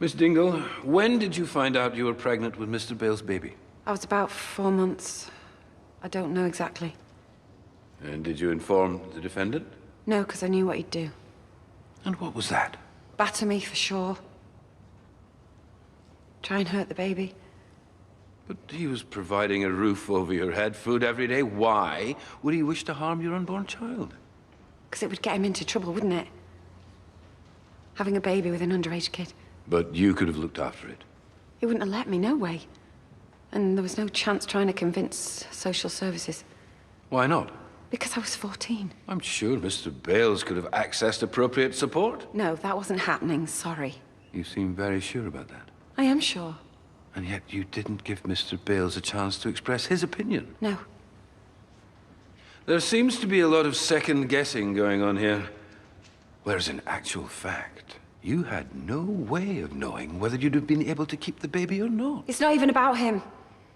Miss Dingle, when did you find out you were pregnant with Mr. Bale's baby? I was about 4 months. I don't know exactly. And did you inform the defendant? No, because I knew what he'd do. And what was that? Batter me, for sure. Try and hurt the baby. But he was providing a roof over your head, food every day. Why would he wish to harm your unborn child? Because it would get him into trouble, wouldn't it? Having a baby with an underage kid. But you could have looked after it. He wouldn't have let me, no way. And there was no chance trying to convince social services. Why not? Because I was 14. I'm sure Mr. Bales could have accessed appropriate support. No, that wasn't happening, sorry. You seem very sure about that. I am sure. And yet you didn't give Mr. Bales a chance to express his opinion. No. There seems to be a lot of second-guessing going on here. Whereas in actual fact, you had no way of knowing whether you'd have been able to keep the baby or not. It's not even about him.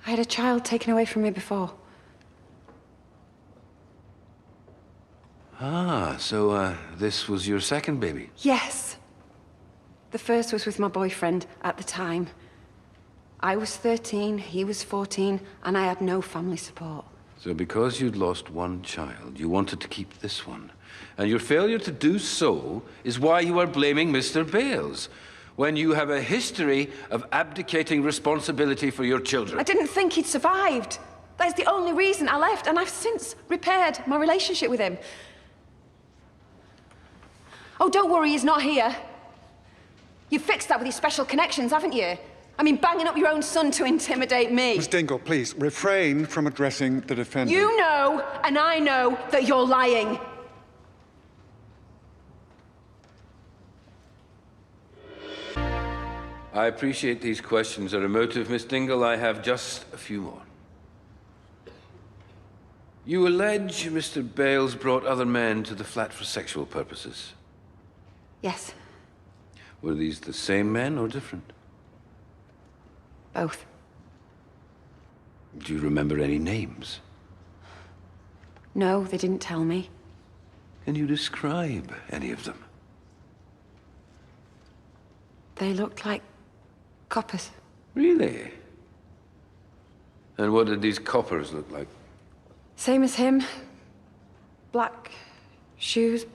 I had a child taken away from me before. Ah, so this was your second baby? Yes. The first was with my boyfriend at the time. I was 13, he was 14, and I had no family support. So because you'd lost one child, you wanted to keep this one. And your failure to do so is why you are blaming Mr. Bales, when you have a history of abdicating responsibility for your children. I didn't think he'd survived. That is the only reason I left, and I've since repaired my relationship with him. Oh, don't worry, he's not here. You've fixed that with your special connections, haven't you? I mean, banging up your own son to intimidate me. Miss Dingle, please, refrain from addressing the defendant. You know, and I know, that you're lying. I appreciate these questions are emotive, Miss Dingle. I have just a few more. You allege Mr. Bales brought other men to the flat for sexual purposes. Yes. Were these the same men or different? Both. Do you remember any names? No, they didn't tell me. Can you describe any of them? They looked like coppers. Really? And what did these coppers look like? Same as him. Black shoes,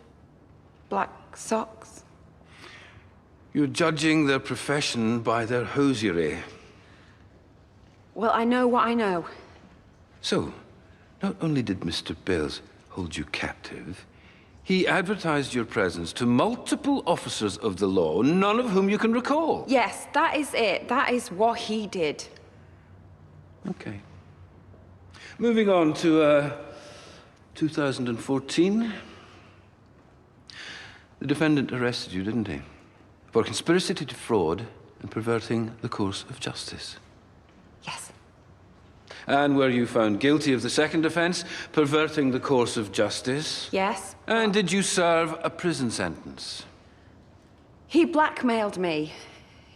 black socks. You're judging their profession by their hosiery. Well, I know what I know. So, not only did Mr. Bales hold you captive, he advertised your presence to multiple officers of the law, none of whom you can recall. Yes, that is it. That is what he did. Okay. Moving on to 2014. The defendant arrested you, didn't he? For conspiracy to defraud and perverting the course of justice. Yes. And were you found guilty of the second offense, perverting the course of justice? Yes. And did you serve a prison sentence? He blackmailed me.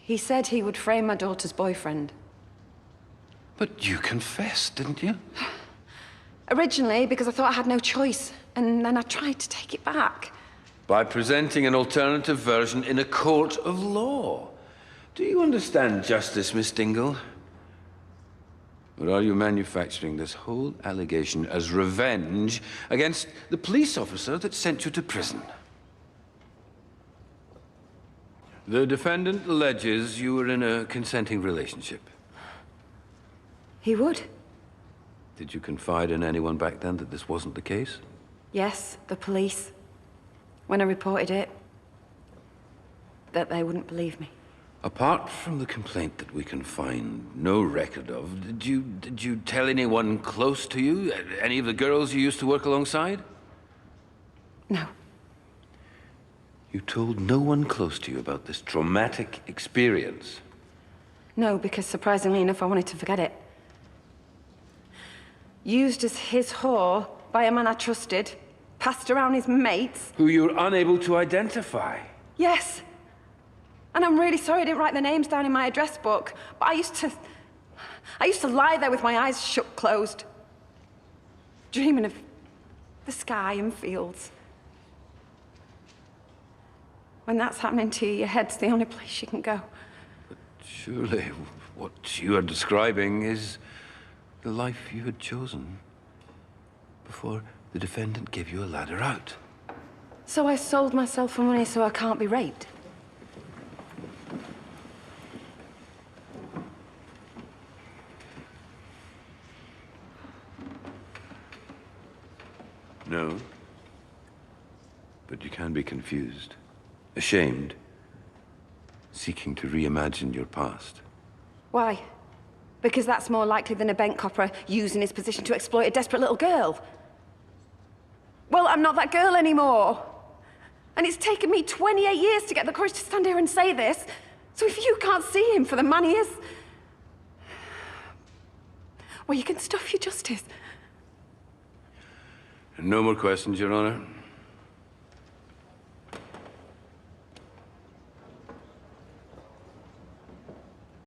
He said he would frame my daughter's boyfriend. But you confessed, didn't you? Originally, because I thought I had no choice. And then I tried to take it back. By presenting an alternative version in a court of law. Do you understand justice, Miss Dingle? Or are you manufacturing this whole allegation as revenge against the police officer that sent you to prison? The defendant alleges you were in a consenting relationship. He would. Did you confide in anyone back then that this wasn't the case? Yes, the police. When I reported it, that they wouldn't believe me. Apart from the complaint that we can find no record of, did you tell anyone close to you? Any of the girls you used to work alongside? No. You told no one close to you about this traumatic experience? No, because surprisingly enough, I wanted to forget it. Used as his whore by a man I trusted, passed around his mates. Who you were unable to identify? Yes. And I'm really sorry I didn't write their names down in my address book, but I used to lie there with my eyes shut closed, dreaming of the sky and fields. When that's happening to you, your head's the only place you can go. Surely, what you are describing is the life you had chosen before the defendant gave you a ladder out. So I sold myself for money so I can't be raped? No. But you can be confused, ashamed, seeking to reimagine your past. Why? Because that's more likely than a bent copper using his position to exploit a desperate little girl. Well, I'm not that girl anymore. And it's taken me 28 years to get the courage to stand here and say this. So if you can't see him for the man he is, well, you can stuff your justice. No more questions, Your Honor.